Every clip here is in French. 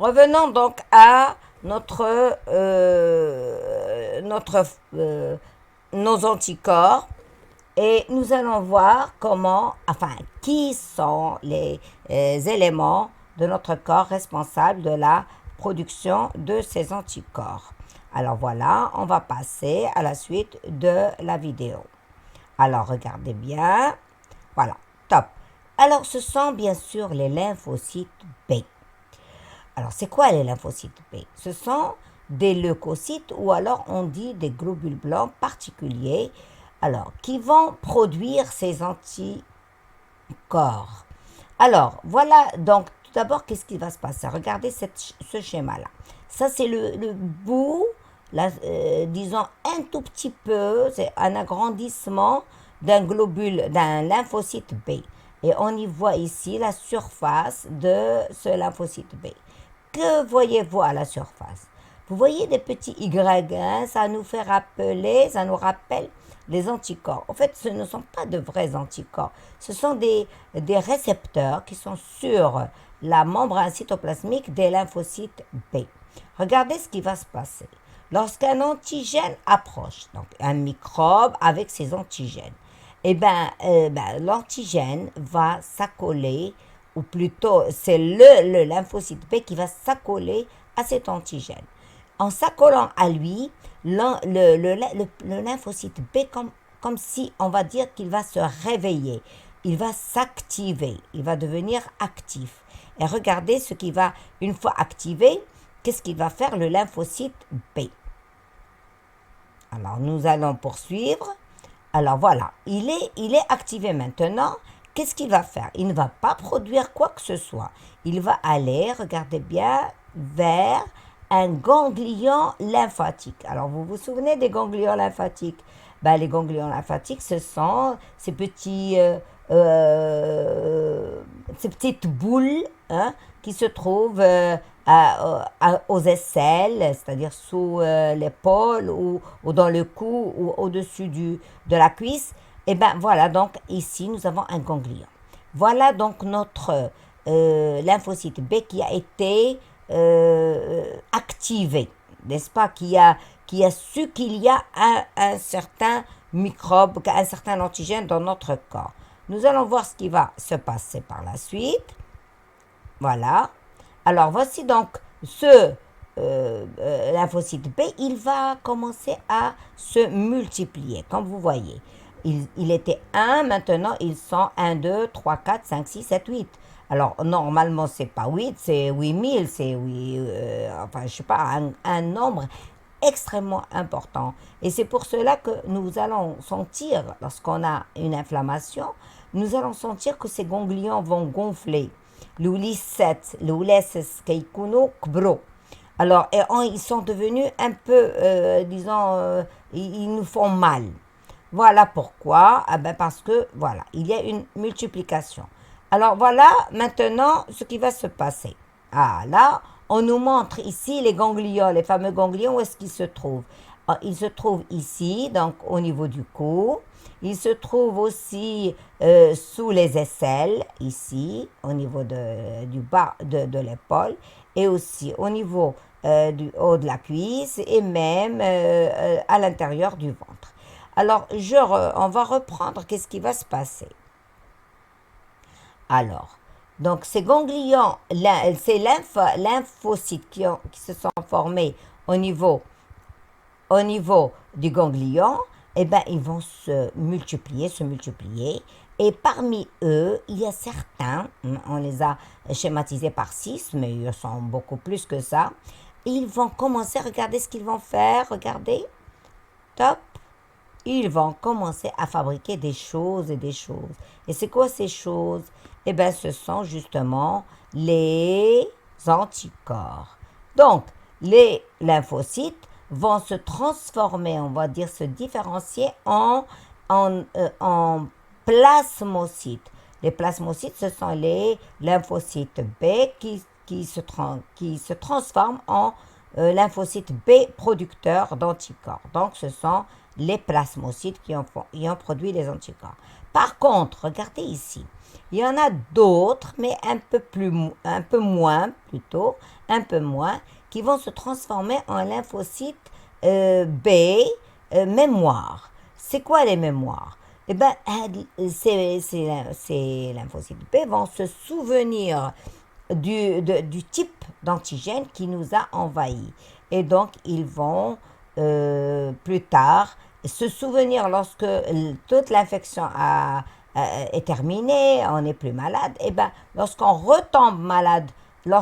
Revenons donc à nos anticorps et nous allons voir qui sont les éléments de notre corps responsables de la production de ces anticorps. Alors voilà, on va passer à la suite de la vidéo. Alors regardez bien. Voilà, top. Alors ce sont bien sûr les lymphocytes B. Alors c'est quoi les lymphocytes B? Ce sont des leucocytes ou alors on dit des globules blancs particuliers qui vont produire ces anticorps. Alors voilà donc tout d'abord qu'est-ce qui va se passer? Regardez ce schéma-là. Ça c'est le bout, disons un tout petit peu, c'est un agrandissement d'un globule, d'un lymphocyte B. Et on y voit ici la surface de ce lymphocyte B. Que voyez-vous à la surface? Vous voyez des petits Y, hein, ça nous rappelle les anticorps. En fait, ce ne sont pas de vrais anticorps. Ce sont des récepteurs qui sont sur la membrane cytoplasmique des lymphocytes B. Regardez ce qui va se passer. Lorsqu'un antigène approche, donc un microbe avec ses antigènes, l'antigène va s'accoler, ou plutôt c'est le lymphocyte B qui va s'accoler à cet antigène. En s'accolant à lui, le lymphocyte B, comme si on va dire qu'il va se réveiller, il va s'activer, il va devenir actif. Et regardez ce qui va, une fois activé, qu'est-ce qu'il va faire le lymphocyte B? Alors nous allons poursuivre. Alors voilà, il est activé maintenant. Qu'est-ce qu'il va faire? Il ne va pas produire quoi que ce soit. Il va aller, regardez bien, vers un ganglion lymphatique. Alors vous vous souvenez des ganglions lymphatiques? Les ganglions lymphatiques, ce sont ces petites boules, hein, qui se trouvent aux aisselles, c'est-à-dire sous l'épaule ou dans le cou ou au-dessus de la cuisse. Et bien voilà, donc ici nous avons un ganglion. Voilà donc notre lymphocyte B qui a été activé, n'est-ce pas, qui a su qu'il y a un certain microbe, un certain antigène dans notre corps. Nous allons voir ce qui va se passer par la suite. Voilà. Alors voici donc ce lymphocyte B, il va commencer à se multiplier, comme vous voyez. Il était 1, maintenant ils sont 1, 2, 3, 4, 5, 6, 7, 8. Alors normalement c'est pas 8, c'est 8000, c'est je sais pas, un nombre extrêmement important. Et c'est pour cela que nous allons sentir, lorsqu'on a une inflammation, nous allons sentir que ces ganglions vont gonfler. Alors, ils sont devenus un peu, ils nous font mal. Voilà pourquoi, parce que, voilà, il y a une multiplication. Alors, voilà maintenant ce qui va se passer. Ah, là, on nous montre ici les ganglions, les fameux ganglions, où est-ce qu'ils se trouvent? Ils se trouvent ici, donc au niveau du cou. Ils se trouvent aussi sous les aisselles, ici, au niveau du bas de l'épaule, et aussi au niveau du haut de la cuisse, et même à l'intérieur du ventre. Alors, on va reprendre qu'est-ce qui va se passer. Alors, donc ces ganglions, ces lymphocytes qui se sont formés au niveau du ganglion, ils vont se multiplier. Et parmi eux, il y a certains, on les a schématisés par 6, mais ils sont beaucoup plus que ça. Ils vont commencer, regardez ce qu'ils vont faire, regardez, top. Ils vont commencer à fabriquer des choses et des choses. Et c'est quoi ces choses? Ce sont justement les anticorps. Donc, les lymphocytes vont se transformer, on va dire se différencier en plasmocytes. Les plasmocytes, ce sont les lymphocytes B qui se transforment en lymphocytes B producteurs d'anticorps. Donc, ce sont les plasmocytes qui ont produit les anticorps. Par contre, regardez ici. Il y en a d'autres, mais un peu moins plutôt, un peu moins, qui vont se transformer en lymphocytes B, mémoire. C'est quoi les mémoires? Eh bien, ces lymphocytes B vont se souvenir du type d'antigène qui nous a envahis. Et donc, ils vont plus tard se souvenir lorsque toute l'infection est terminée, on n'est plus malade, et bien, lorsqu'on retombe malade, il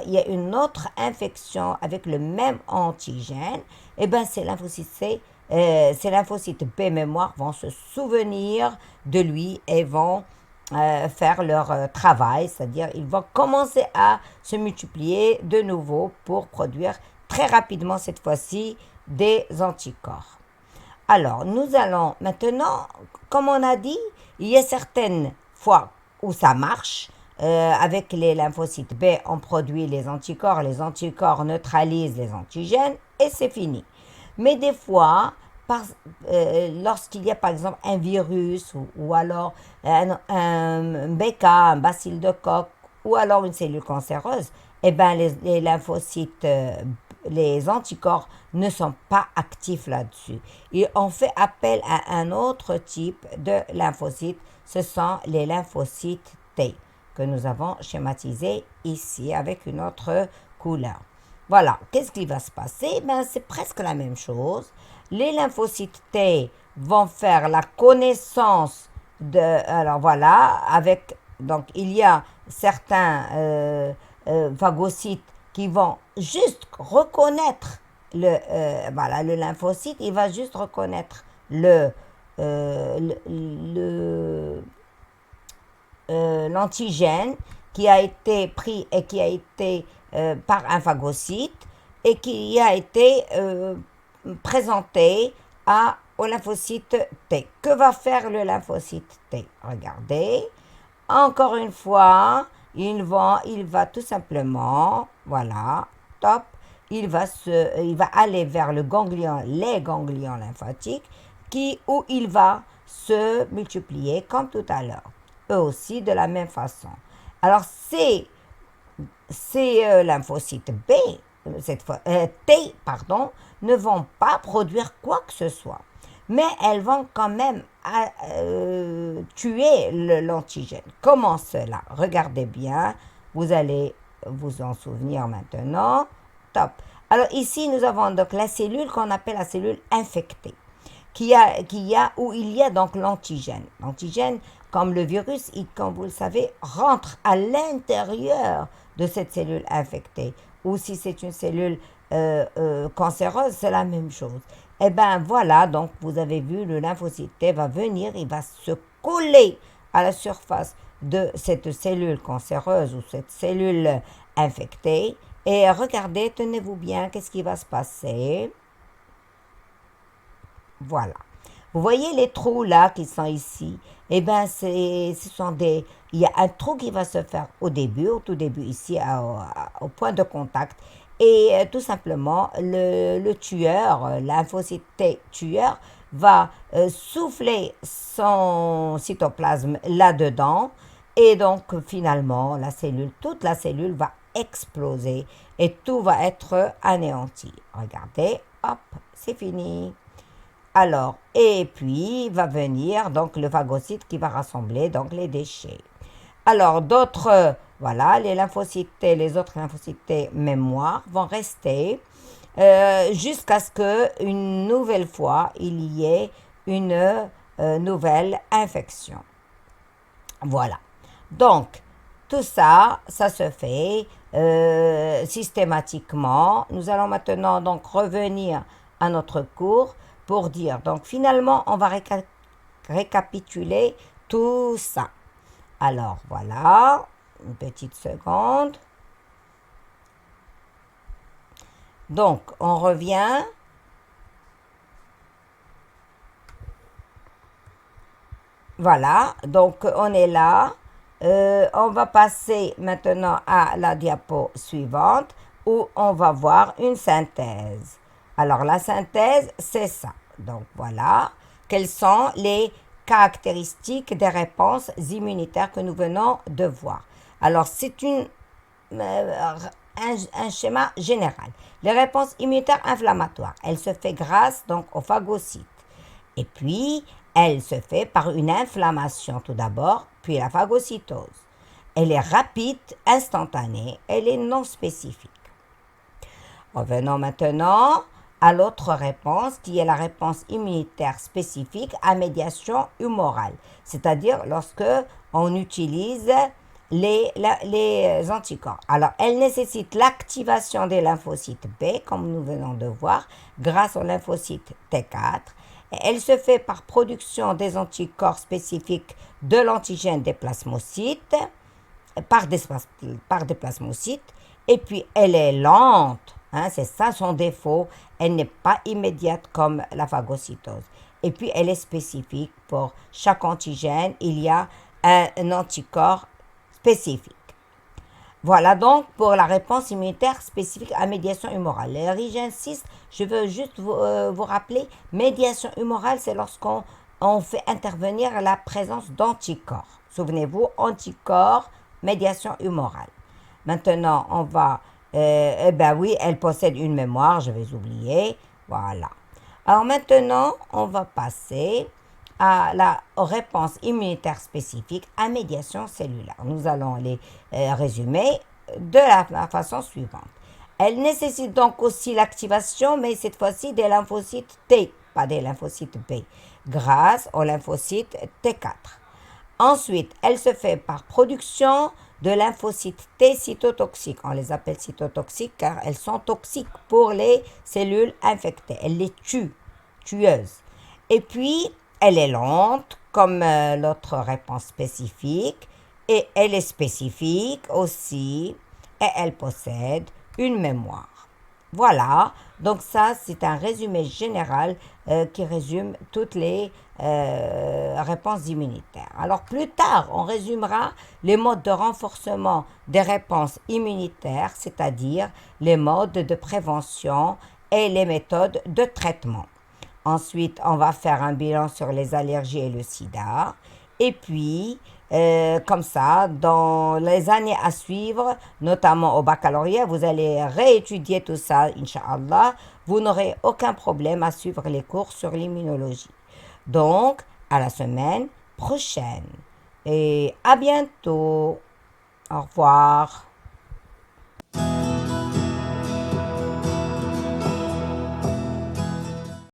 y a une autre infection avec le même antigène, et bien, ces lymphocytes B mémoire vont se souvenir de lui et vont faire leur travail, c'est-à-dire ils vont commencer à se multiplier de nouveau pour produire très rapidement cette fois-ci des anticorps. Alors, nous allons maintenant, comme on a dit, il y a certaines fois où ça marche. Avec les lymphocytes B, on produit les anticorps neutralisent les antigènes et c'est fini. Mais des fois, lorsqu'il y a par exemple un virus ou alors un BK, un bacille de coque ou alors une cellule cancéreuse, eh ben les lymphocytes, les anticorps ne sont pas actifs là-dessus. Et on fait appel à un autre type de lymphocytes, ce sont les lymphocytes T que nous avons schématisés ici avec une autre couleur. Voilà, qu'est-ce qui va se passer? Ben, c'est presque la même chose. Les lymphocytes T vont faire la connaissance alors voilà, donc il y a certains phagocytes qui vont juste reconnaître le lymphocyte, il va juste reconnaître l'antigène qui a été pris et qui a été par un phagocyte et qui a été présenté au lymphocyte T. Que va faire le lymphocyte T? Regardez. Encore une fois, il va tout simplement, voilà, top, il va aller vers les ganglions lymphatiques où il va se multiplier comme tout à l'heure. Eux aussi de la même façon. Alors, ces lymphocytes B, T, pardon, ne vont pas produire quoi que ce soit. Mais elles vont quand même tuer l'antigène. Comment cela? Regardez bien, vous allez vous en souvenir maintenant. Top. Alors ici, nous avons donc la cellule qu'on appelle la cellule infectée, où il y a donc l'antigène. L'antigène, comme le virus, comme vous le savez, rentre à l'intérieur de cette cellule infectée. Ou si c'est une cellule cancéreuse, c'est la même chose. Eh bien voilà, donc vous avez vu, le lymphocyte T va venir, il va se coller à la surface de cette cellule cancéreuse ou cette cellule infectée. Et regardez, tenez-vous bien, qu'est-ce qui va se passer? Voilà. Vous voyez les trous là qui sont ici? Eh bien, il y a un trou qui va se faire au tout début ici, au point de contact. Et tout simplement, le tueur, lymphocyte T tueur, va souffler son cytoplasme là-dedans. Et donc, finalement, toute la cellule va exploser et tout va être anéanti. Regardez, hop, c'est fini. Alors, et puis va venir donc le phagocyte qui va rassembler donc les déchets. Alors, voilà, les lymphocytes T, les autres lymphocytes T mémoire vont rester jusqu'à ce qu'une nouvelle fois, il y ait une nouvelle infection. Voilà. Donc, tout ça, ça se fait systématiquement. Nous allons maintenant donc revenir à notre cours pour dire, donc finalement, on va récapituler tout ça. Alors, voilà, une petite seconde. Donc, on revient. Voilà, donc on est là. On va passer maintenant à la diapo suivante où on va voir une synthèse. Alors, la synthèse, c'est ça. Donc, voilà. Quels sont les caractéristiques des réponses immunitaires que nous venons de voir. Alors, c'est un schéma général. Les réponses immunitaires inflammatoires, elles se font grâce donc aux phagocytes. Et puis, elle se fait par une inflammation tout d'abord, puis la phagocytose. Elle est rapide, instantanée, elle est non spécifique. Revenons maintenant à l'autre réponse qui est la réponse immunitaire spécifique à médiation humorale, c'est-à-dire lorsque on utilise les anticorps. Alors, elle nécessite l'activation des lymphocytes B, comme nous venons de voir, grâce au lymphocyte T4. Et elle se fait par production des anticorps spécifiques de l'antigène des plasmocytes, par des plasmocytes, et puis elle est lente, hein, c'est ça son défaut, elle n'est pas immédiate comme la phagocytose. Et puis elle est spécifique pour chaque antigène, il y a un anticorps spécifique. Voilà donc pour la réponse immunitaire spécifique à médiation humorale. J'insiste, je veux juste vous rappeler, médiation humorale, c'est lorsqu'on fait intervenir la présence d'anticorps. Souvenez-vous, anticorps, médiation humorale. Maintenant, on va... eh ben oui, elle possède une mémoire, je vais oublier. Voilà. Alors maintenant, on va passer à la réponse immunitaire spécifique à médiation cellulaire. Nous allons les résumer de la façon suivante. Elle nécessite donc aussi l'activation, mais cette fois-ci des lymphocytes T, pas des lymphocytes B, grâce aux lymphocytes T4. Ensuite, elle se fait par production de lymphocytes T cytotoxiques. On les appelle cytotoxiques car elles sont toxiques pour les cellules infectées. Elles les tueuses. Et puis, elle est lente, comme l'autre réponse spécifique, et elle est spécifique aussi, et elle possède une mémoire. Voilà, donc ça c'est un résumé général qui résume toutes les réponses immunitaires. Alors plus tard, on résumera les modes de renforcement des réponses immunitaires, c'est-à-dire les modes de prévention et les méthodes de traitement. Ensuite, on va faire un bilan sur les allergies et le sida. Et puis, comme ça, dans les années à suivre, notamment au baccalauréat, vous allez réétudier tout ça, Inch'Allah. Vous n'aurez aucun problème à suivre les cours sur l'immunologie. Donc, à la semaine prochaine. Et à bientôt. Au revoir.